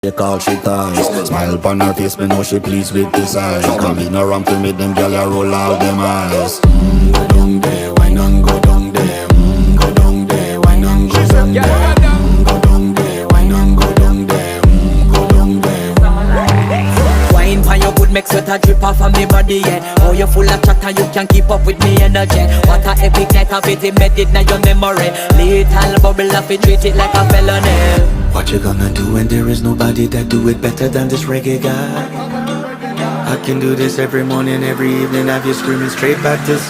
They call she ties. Smile upon her face, me know she pleased with this eyes. Come in around to me, them gyal a roll out them eyes. Go down there, why not go down there? Go down there, why not go down there? Go down there, why not go down there? Go down there. Wine pan your good, make sweat a drip off of me body, yeah. Oh, you full of chatter, you can't keep up with me energy. What a epic night of it, embedded in your memory. Little bubble up, it treat it like a felony. What you gonna do when there is nobody that do it better than this reggae guy? I can do this every morning, every evening, have you screaming straight back to sun.